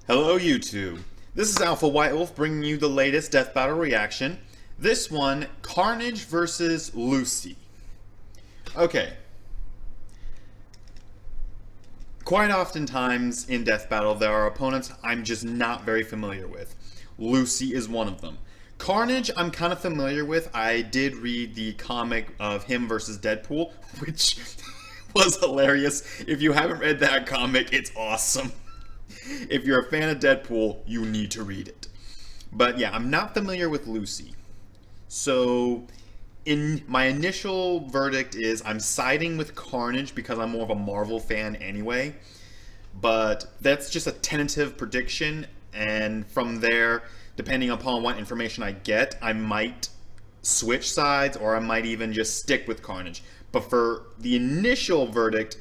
Hello YouTube, this is Alpha White Wolf bringing you the latest Death Battle reaction. This one, Carnage versus Lucy. Okay. Quite oftentimes in Death Battle there are opponents I'm just not very familiar with. Lucy is one of them. Carnage I'm kind of familiar with. I did read the comic of him versus Deadpool, which was hilarious. If you haven't read that comic, it's awesome. If you're a fan of Deadpool, you need to read it. But yeah, I'm not familiar with Lucy. So, in my initial verdict is I'm siding with Carnage because I'm more of a Marvel fan anyway. But that's just a tentative prediction, and from there, depending upon what information I get, I might switch sides or I might even just stick with Carnage. But for the initial verdict,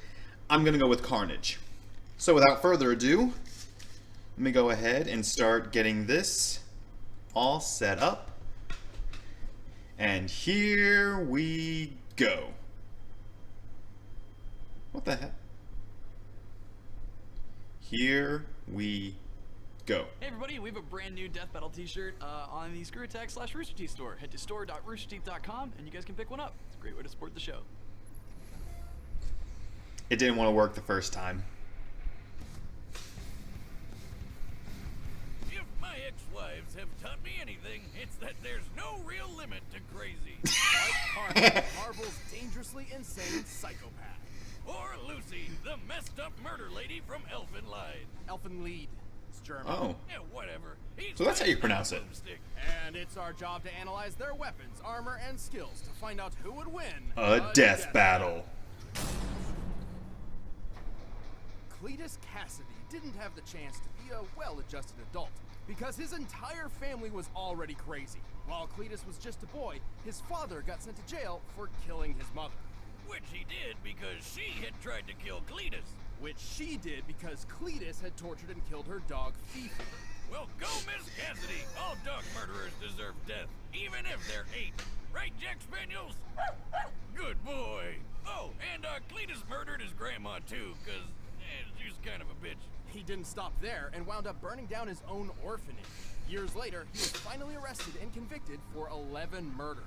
I'm going to go with Carnage. So without further ado, let me go ahead and start getting this all set up. And here we go. What the heck? Here we go. Hey everybody, we have a brand new Death Battle t-shirt on the ScrewAttack /RoosterTeeth store. Head to store.roosterteeth.com and you guys can pick one up. It's a great way to support the show. It didn't want to work the first time. Ex-wives have taught me anything, it's that there's no real limit to crazy. Like Carnage, Marvel's dangerously insane psychopath. Or Lucy, the messed up murder lady from Elfen Lied. Elfen Lied. It's German. Oh. Yeah, whatever. So that's how you pronounce it. And it's our job to analyze their weapons, armor, and skills to find out who would win A death battle. Cletus Cassidy didn't have the chance to be a well-adjusted adult, because his entire family was already crazy. While Cletus was just a boy, his father got sent to jail for killing his mother. Which he did because she had tried to kill Cletus. Which she did because Cletus had tortured and killed her dog, Fifi. Well, go Miss Cassidy. All dog murderers deserve death, even if they're 8. Right, Jack Spaniels? Good boy. Oh, and Cletus murdered his grandma too, because she's kind of a bitch. He didn't stop there and wound up burning down his own orphanage. Years later, he was finally arrested and convicted for 11 murders.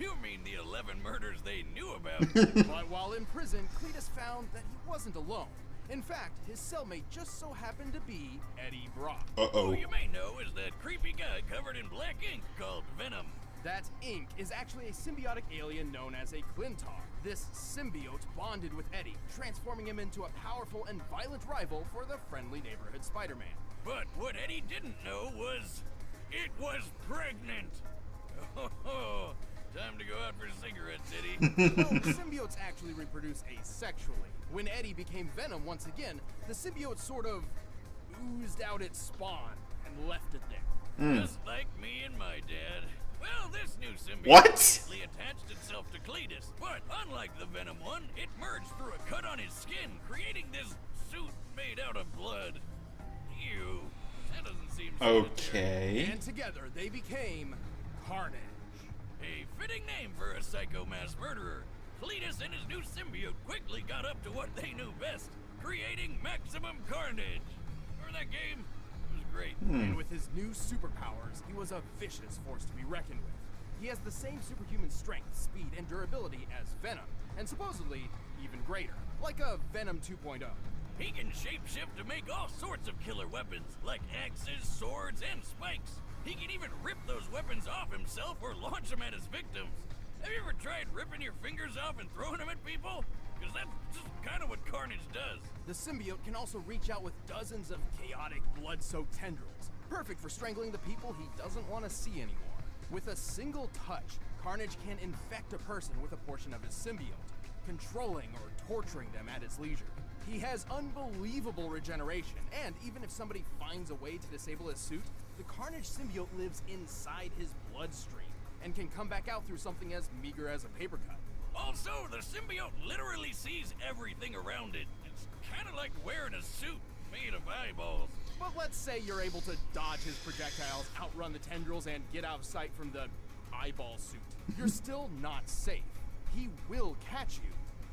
You mean the 11 murders they knew about? But while in prison, Cletus found that he wasn't alone. In fact, his cellmate just so happened to be Eddie Brock. Who you may know is that creepy guy covered in black ink called Venom. That ink is actually a symbiotic alien known as a Clintar. This symbiote bonded with Eddie, transforming him into a powerful and violent rival for the friendly neighborhood Spider-Man. But what Eddie didn't know was, it was pregnant. Oh, time to go out for cigarettes, Eddie. Well, symbiotes actually reproduce asexually. When Eddie became Venom once again, the symbiote sort of oozed out its spawn and left it there. Just like me and my dad. Well, this new symbiote What? immediately attached itself to Cletus, but unlike the Venom one, it merged through a cut on his skin, creating this suit made out of blood. Ew, that doesn't seem sanitary. Okay. And together they became Carnage. A fitting name for a psycho mass murderer. Cletus and his new symbiote quickly got up to what they knew best, creating maximum carnage. Remember that game? It was great. And with his new superpowers, he was a vicious force to be reckoned with. He has the same superhuman strength, speed, and durability as Venom, and supposedly even greater, like a Venom 2.0. He can shapeshift to make all sorts of killer weapons, like axes, swords, and spikes. He can even rip those weapons off himself or launch them at his victims. Have you ever tried ripping your fingers off and throwing them at people? Because that's just kind of what Carnage does. The symbiote can also reach out with dozens of chaotic, blood-soaked tendrils, perfect for strangling the people he doesn't want to see anymore. With a single touch, Carnage can infect a person with a portion of his symbiote, controlling or torturing them at his leisure. He has unbelievable regeneration, and even if somebody finds a way to disable his suit, the Carnage symbiote lives inside his bloodstream and can come back out through something as meager as a paper cut. Also, the symbiote literally sees everything around it. It's kind of like wearing a suit made of eyeballs. But let's say you're able to dodge his projectiles, outrun the tendrils, and get out of sight from the eyeball suit. You're still not safe. He will catch you,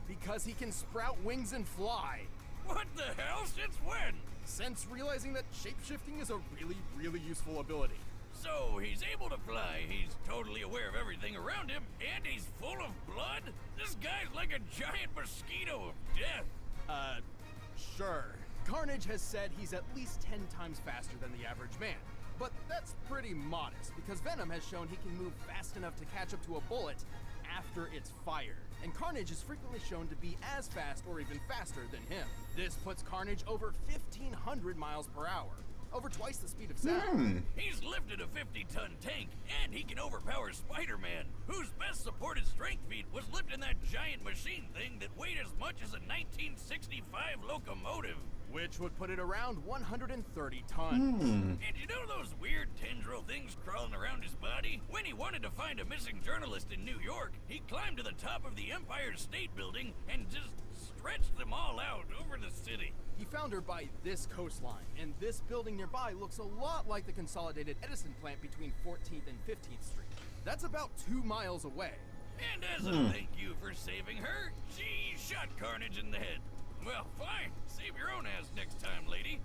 because he can sprout wings and fly. What the hell? Since when? Since realizing that shapeshifting is a really, really useful ability. So he's able to fly, he's totally aware of everything around him, and he's full of blood? This guy's like a giant mosquito of death. Sure. Carnage has said he's at least 10 times faster than the average man. But that's pretty modest, because Venom has shown he can move fast enough to catch up to a bullet after it's fired. And Carnage is frequently shown to be as fast or even faster than him. This puts Carnage over 1,500 miles per hour. Over twice the speed of sound. He's lifted a 50-ton tank, and he can overpower Spider-Man, whose best supported strength feat was lifting that giant machine thing that weighed as much as a 1965 locomotive. Which would put it around 130 tons. And you know those weird tendril things crawling around his body? When he wanted to find a missing journalist in New York, he climbed to the top of the Empire State Building and just stretched them all out over the city. He found her by this coastline, and this building nearby looks a lot like the consolidated Edison plant between 14th and 15th Street. That's about 2 miles away. And as a thank you for saving her, she shot Carnage in the head. Well, fine. Save your own ass next time, lady.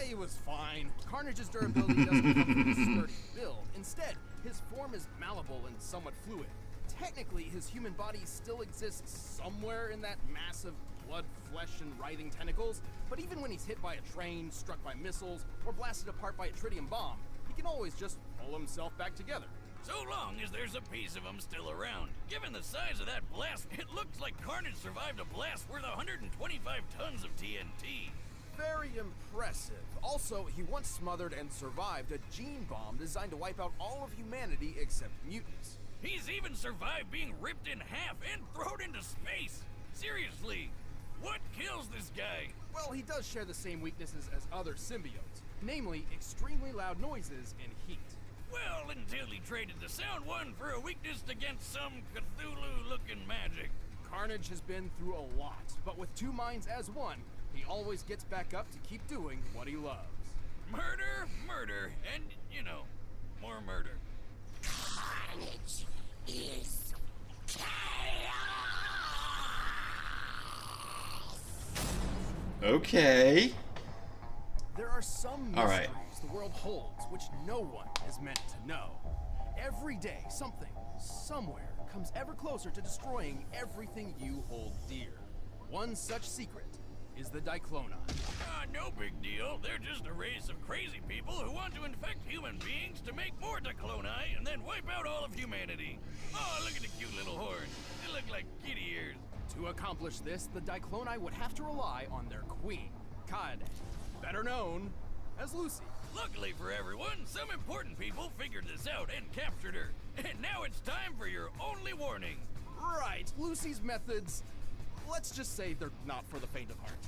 He was fine. Carnage's durability doesn't come from his sturdy build. Instead, his form is malleable and somewhat fluid. Technically, his human body still exists somewhere in that mass of blood, flesh, and writhing tentacles, but even when he's hit by a train, struck by missiles, or blasted apart by a tritium bomb, he can always just pull himself back together. So long as there's a piece of him still around. Given the size of that blast, it looks like Carnage survived a blast worth 125 tons of TNT. Very impressive. Also, he once smothered and survived a gene bomb designed to wipe out all of humanity except mutants. He's even survived being ripped in half and thrown into space. Seriously, what kills this guy? Well, he does share the same weaknesses as other symbiotes, namely extremely loud noises and heat. Well, until he traded the sound one for a weakness against some Cthulhu-looking magic. Carnage has been through a lot, but with 2 minds as one, he always gets back up to keep doing what he loves. Murder, murder, and, you know, more murder. Carnage is chaos. Okay. There are some All mysteries right. the world holds which no one is meant to know. Every day, something, somewhere, comes ever closer to destroying everything you hold dear. One such secret is the Dicloni. No big deal. They're just a race of crazy people who want to infect human beings to make more Dicloni and then wipe out all of humanity. Oh, look at the cute little horns. They look like kitty ears. To accomplish this, the Dicloni would have to rely on their queen, Carnage, better known as Lucy. Luckily for everyone, some important people figured this out and captured her. And now it's time for your only warning. Right, Lucy's methods, let's just say they're not for the faint of heart.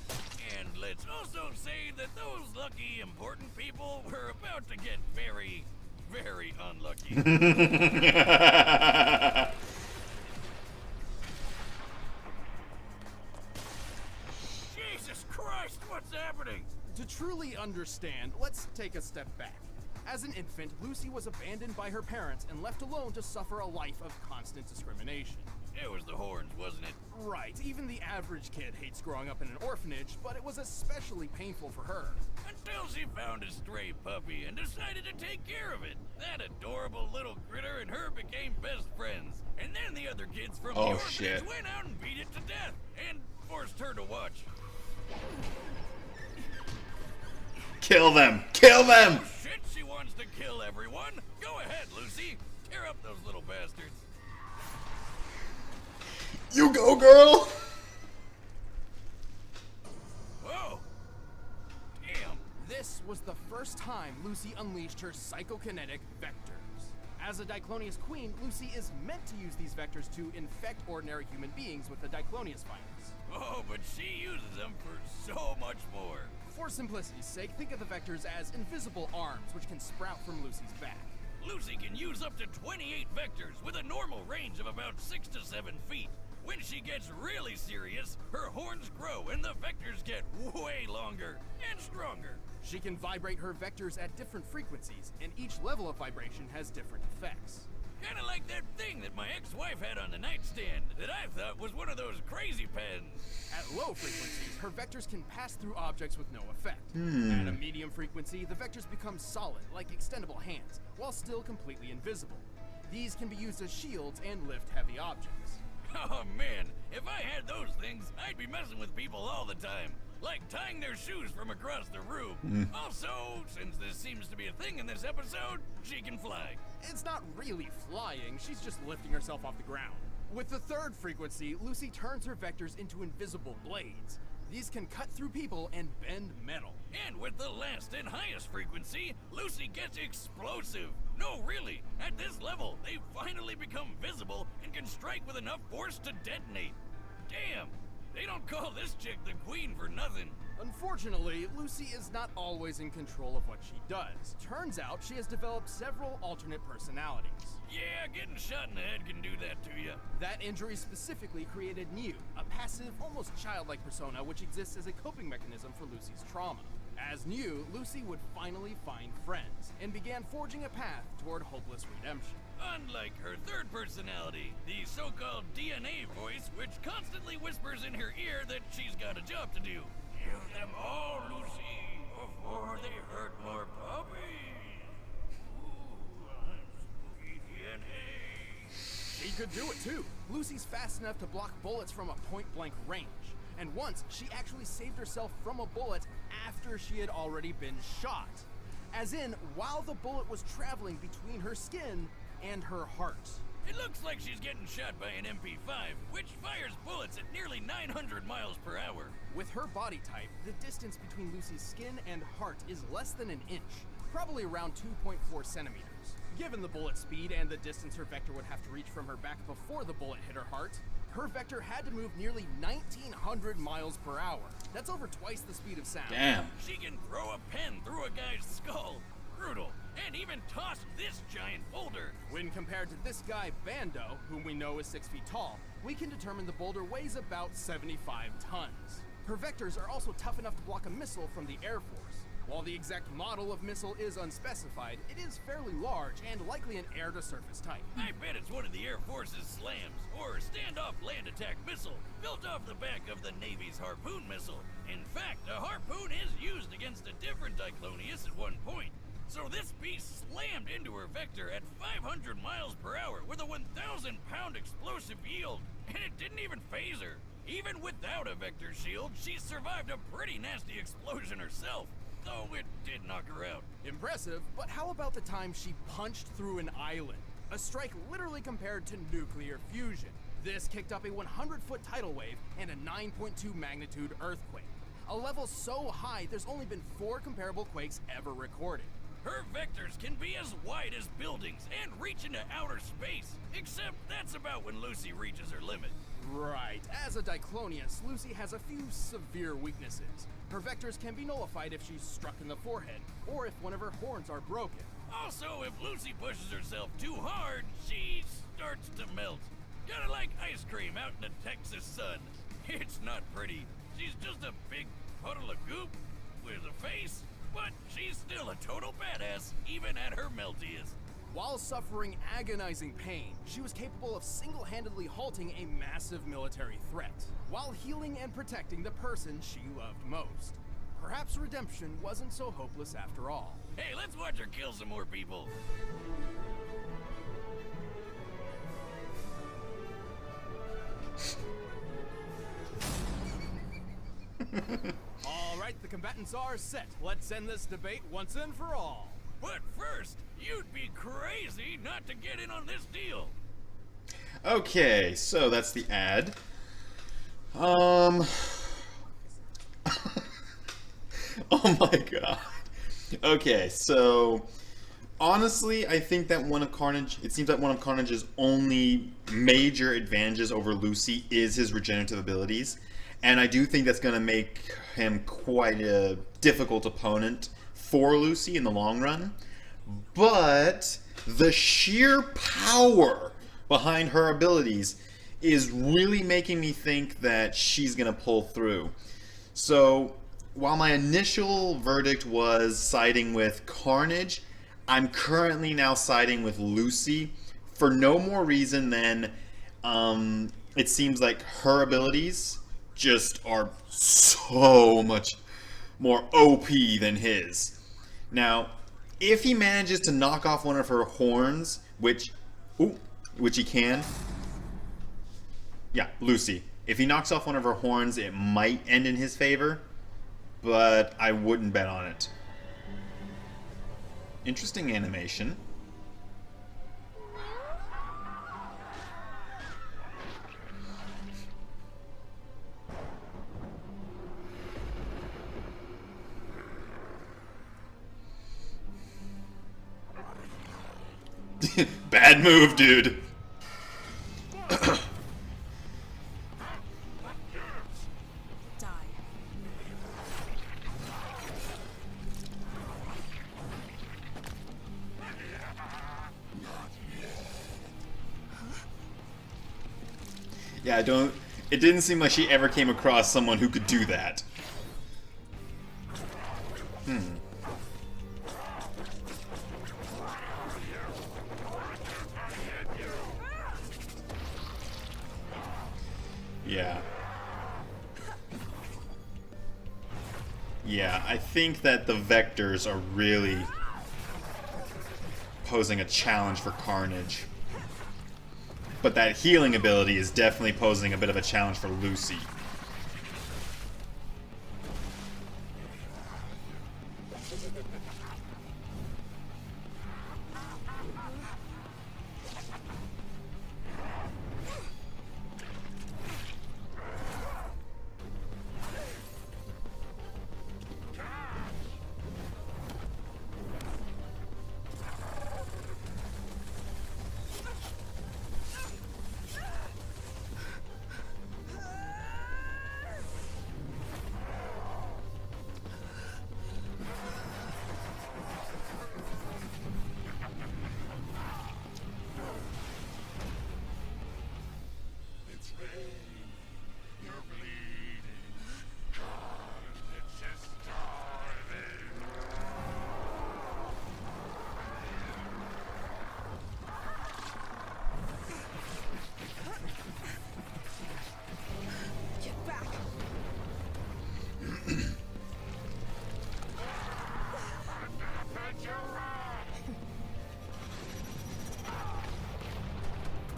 And let's also say that those lucky important people were about to get very, very unlucky. Jesus Christ, what's happening? To truly understand, let's take a step back. As an infant, Lucy was abandoned by her parents and left alone to suffer a life of constant discrimination. It was the horns, wasn't it? Right, even the average kid hates growing up in an orphanage, but it was especially painful for her. Until she found a stray puppy and decided to take care of it. That adorable little critter and her became best friends. And then the other kids from the orphanage went out and beat it to death and forced her to watch. Kill them! Kill them! Oh shit, she wants to kill everyone. Go ahead, Lucy. Tear up those little bastards. You go, girl! Whoa. Damn. This was the first time Lucy unleashed her psychokinetic vectors. As a Diclonius queen, Lucy is meant to use these vectors to infect ordinary human beings with the Diclonius virus. Oh, but she uses them for so much more. For simplicity's sake, think of the vectors as invisible arms which can sprout from Lucy's back. Lucy can use up to 28 vectors with a normal range of about 6 to 7 feet. When she gets really serious, her horns grow and the vectors get way longer and stronger. She can vibrate her vectors at different frequencies, and each level of vibration has different effects. Kinda like that thing that my ex-wife had on the nightstand that I thought was one of those crazy pens. At low frequencies, her vectors can pass through objects with no effect. At a medium frequency, the vectors become solid, like extendable hands, while still completely invisible. These can be used as shields and lift heavy objects. Oh man, if I had those things, I'd be messing with people all the time. Like tying their shoes from across the room. Also, since this seems to be a thing in this episode, she can fly. It's not really flying, she's just lifting herself off the ground. With the third frequency, Lucy turns her vectors into invisible blades. These can cut through people and bend metal. And with the last and highest frequency, Lucy gets explosive. No, really, at this level, they finally become visible and can strike with enough force to detonate. Damn, they don't call this chick the queen for nothing. Unfortunately, Lucy is not always in control of what she does. Turns out she has developed several alternate personalities. Yeah, getting shot in the head can do that to you. That injury specifically created New, a passive, almost childlike persona which exists as a coping mechanism for Lucy's trauma. As New, Lucy would finally find friends, and began forging a path toward hopeless redemption. Unlike her third personality, the so-called DNA voice, which constantly whispers in her ear that she's got a job to do. Kill them all, Lucy, before they hurt more puppies. Ooh, spooky DNA. She could do it too. Lucy's fast enough to block bullets from a point-blank range. And once, she actually saved herself from a bullet after she had already been shot. As in, while the bullet was traveling between her skin and her heart. It looks like she's getting shot by an MP5, which fires bullets at nearly 900 miles per hour. With her body type, the distance between Lucy's skin and heart is less than an inch, probably around 2.4 centimeters. Given the bullet speed and the distance her vector would have to reach from her back before the bullet hit her heart, her vector had to move nearly 1,900 miles per hour. That's over twice the speed of sound. Damn. She can throw a pen through a guy's skull. Brutal. And even toss this giant boulder. When compared to this guy, Bando, whom we know is 6 feet tall, we can determine the boulder weighs about 75 tons. Her vectors are also tough enough to block a missile from the Air Force. While the exact model of missile is unspecified, it is fairly large and likely an air-to-surface type. I bet it's one of the Air Force's SLAMs, or standoff land attack missile, built off the back of the Navy's Harpoon missile. In fact, a Harpoon is used against a different Diclonius at one point. So this beast slammed into her vector at 500 miles per hour with a 1,000-pound explosive yield, and it didn't even phase her. Even without a vector shield, she survived a pretty nasty explosion herself, though it did knock her out. Impressive, but how about the time she punched through an island? A strike literally compared to nuclear fusion. This kicked up a 100-foot tidal wave and a 9.2 magnitude earthquake. A level so high, there's only been 4 comparable quakes ever recorded. Her vectors can be as wide as buildings and reach into outer space, except that's about when Lucy reaches her limit. Right. As a Diclonius, Lucy has a few severe weaknesses. Her vectors can be nullified if she's struck in the forehead, or if one of her horns are broken. Also, if Lucy pushes herself too hard, she starts to melt. Kinda like ice cream out in the Texas sun. It's not pretty. She's just a big puddle of goop with a face, but she's still a total badass, even at her meltiest. While suffering agonizing pain, she was capable of single-handedly halting a massive military threat, while healing and protecting the person she loved most. Perhaps redemption wasn't so hopeless after all. Hey, let's watch her kill some more people. All right, the combatants are set. Let's end this debate once and for all. But first, you'd be crazy not to get in on this deal. Okay, so that's the ad. Oh my god. Okay, so honestly, I think that it seems that one of Carnage's only major advantages over Lucy is his regenerative abilities. And I do think that's going to make him quite a difficult opponent for Lucy in the long run. But the sheer power behind her abilities is really making me think that she's going to pull through. So while my initial verdict was siding with Carnage, I'm currently now siding with Lucy for no more reason than it seems like her abilities just are so much more OP than his. Now, if he manages to knock off one of her horns, which he can. Yeah, Lucy. If he knocks off one of her horns, it might end in his favor, but I wouldn't bet on it. Interesting animation. Bad move, dude. Yeah, it didn't seem like she ever came across someone who could do that. Yeah. Yeah, I think that the vectors are really posing a challenge for Carnage. But that healing ability is definitely posing a bit of a challenge for Lucy.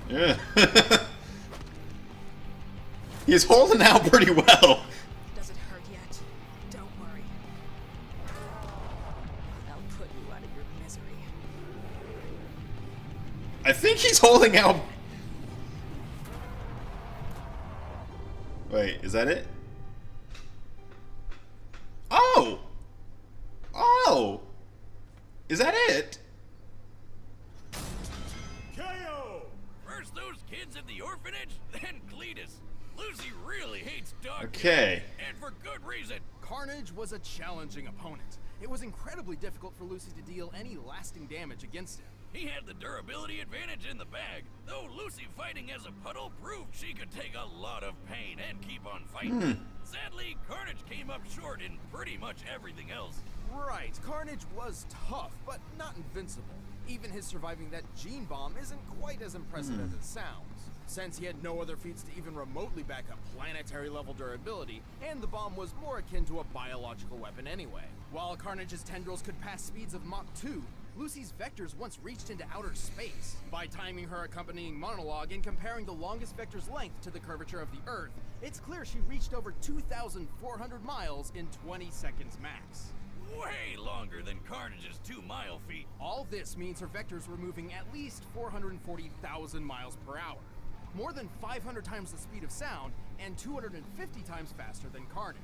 Yeah. He's holding out pretty well. Does it hurt yet? Don't worry. I'll put you out of your misery. I think he's holding out. Wait, is that it? Oh! Oh! Is that it? First those kids at the orphanage, then Cletus. Lucy really hates dog. Okay. And for good reason. Carnage was a challenging opponent. It was incredibly difficult for Lucy to deal any lasting damage against him. He had the durability advantage in the bag, though Lucy fighting as a puddle proved she could take a lot of pain and keep on fighting. Sadly, Carnage came up short in pretty much everything else. Right, Carnage was tough, but not invincible. Even his surviving that gene bomb isn't quite as impressive as it sounds, since he had no other feats to even remotely back up planetary level durability, and the bomb was more akin to a biological weapon anyway. While Carnage's tendrils could pass speeds of Mach 2, Lucy's vectors once reached into outer space. By timing her accompanying monologue and comparing the longest vector's length to the curvature of the Earth, it's clear she reached over 2,400 miles in 20 seconds max. Way longer than Carnage's 2-mile feat. All this means her vectors were moving at least 440,000 miles per hour. More than 500 times the speed of sound, and 250 times faster than Carnage.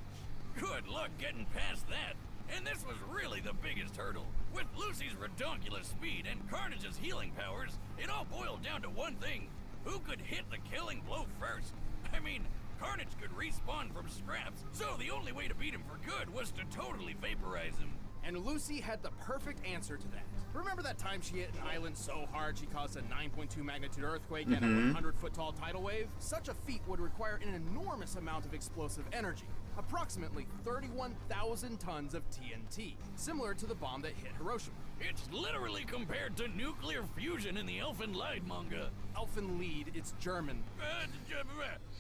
Good luck getting past that. And this was really the biggest hurdle. With Lucy's redonkulous speed and Carnage's healing powers, it all boiled down to one thing. Who could hit the killing blow first? I mean, Carnage could respawn from scraps, so the only way to beat him for good was to totally vaporize him. And Lucy had the perfect answer to that. Remember that time she hit an island so hard she caused a 9.2 magnitude earthquake and a 100-foot tall tidal wave? Such a feat would require an enormous amount of explosive energy. approximately 31,000 tons of TNT, similar to the bomb that hit Hiroshima. It's literally compared to nuclear fusion in the Elfen Lied manga. Elfen Lied, it's German.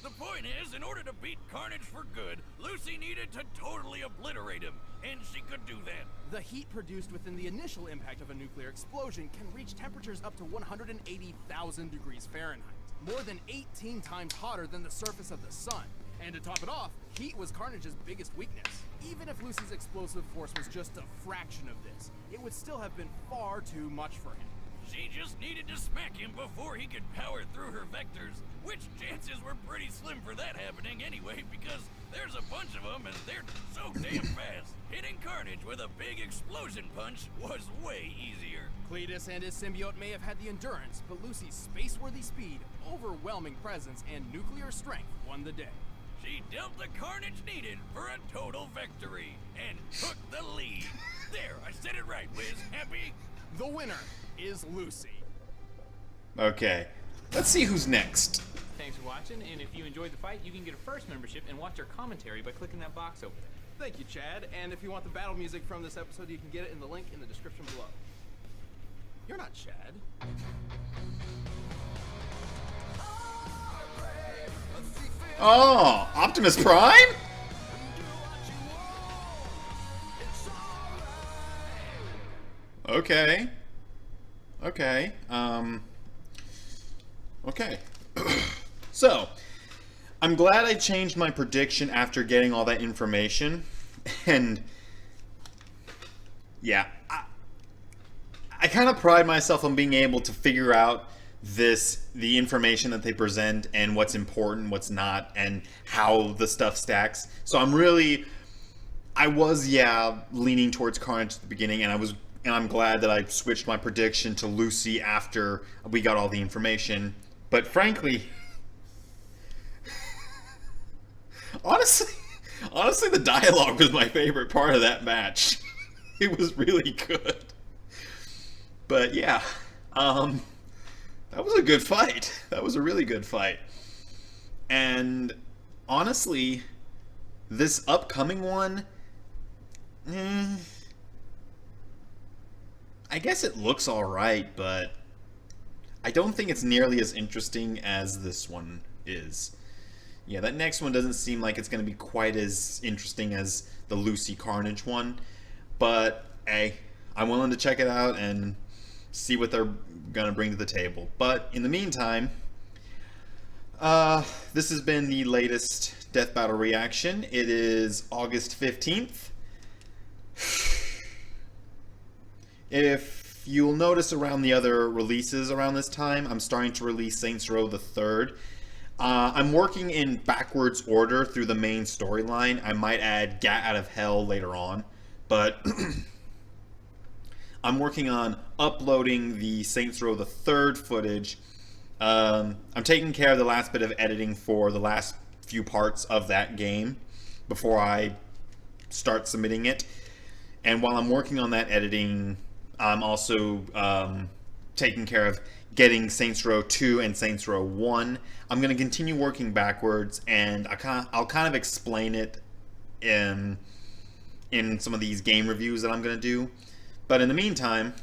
The point is, in order to beat Carnage for good, Lucy needed to totally obliterate him, and she could do that. The heat produced within the initial impact of a nuclear explosion can reach temperatures up to 180,000 degrees Fahrenheit, more than 18 times hotter than the surface of the sun. And to top it off, heat was Carnage's biggest weakness. Even if Lucy's explosive force was just a fraction of this, it would still have been far too much for him. She just needed to smack him before he could power through her vectors, which chances were pretty slim for that happening anyway, because there's a bunch of them and they're so damn fast. Hitting Carnage with a big explosion punch was way easier. Cletus and his symbiote may have had the endurance, but Lucy's space-worthy speed, overwhelming presence, and nuclear strength won the day. She dealt the carnage needed for a total victory and took the lead. There, I said it right, Wiz. Happy? The winner is Lucy. Okay, let's see who's next. Thanks for watching, and if you enjoyed the fight, you can get a first membership and watch our commentary by clicking that box over there. Thank you, Chad. And if you want the battle music from this episode, you can get it in the link in the description below. You're not Chad. Oh, Optimus Prime? Okay. Okay. Okay. So, I'm glad I changed my prediction after getting all that information. And, yeah, I kind of pride myself on being able to figure out the information that they present and what's important, what's not, and how the stuff stacks. So I was leaning towards Carnage at the beginning, and I'm glad that I switched my prediction to Lucy after we got all the information. But frankly, honestly, the dialogue was my favorite part of that match. It was really good. But yeah, that was a good fight. That was a really good fight. And honestly, this upcoming one, I guess it looks alright, but I don't think it's nearly as interesting as this one is. Yeah, that next one doesn't seem like it's going to be quite as interesting as the Lucy Carnage one. But, hey, I'm willing to check it out and see what they're going to bring to the table. But in the meantime, this has been the latest Death Battle reaction. It is August 15th. If you'll notice around the other releases around this time, I'm starting to release Saints Row the 3rd. I'm working in backwards order through the main storyline. I might add Gat Out of Hell later on, but I'm working on uploading the Saints Row the 3rd footage. I'm taking care of the last bit of editing for the last few parts of that game before I start submitting it. And while I'm working on that editing, I'm also taking care of getting Saints Row 2 and Saints Row 1. I'm going to continue working backwards, and I'll kind of explain it in some of these game reviews that I'm going to do. But in the meantime,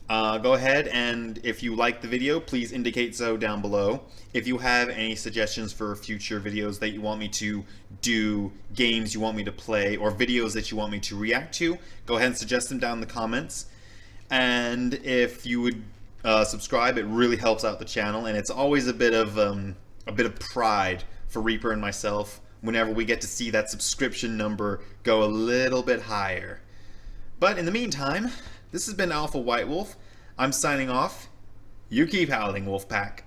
go ahead, and if you like the video, please indicate so down below. If you have any suggestions for future videos that you want me to do, games you want me to play, or videos that you want me to react to, go ahead and suggest them down in the comments. And if you would subscribe, it really helps out the channel, and it's always a bit of pride for Reaper and myself whenever we get to see that subscription number go a little bit higher. But in the meantime, this has been Alpha White Wolf. I'm signing off. You keep howling, Wolfpack.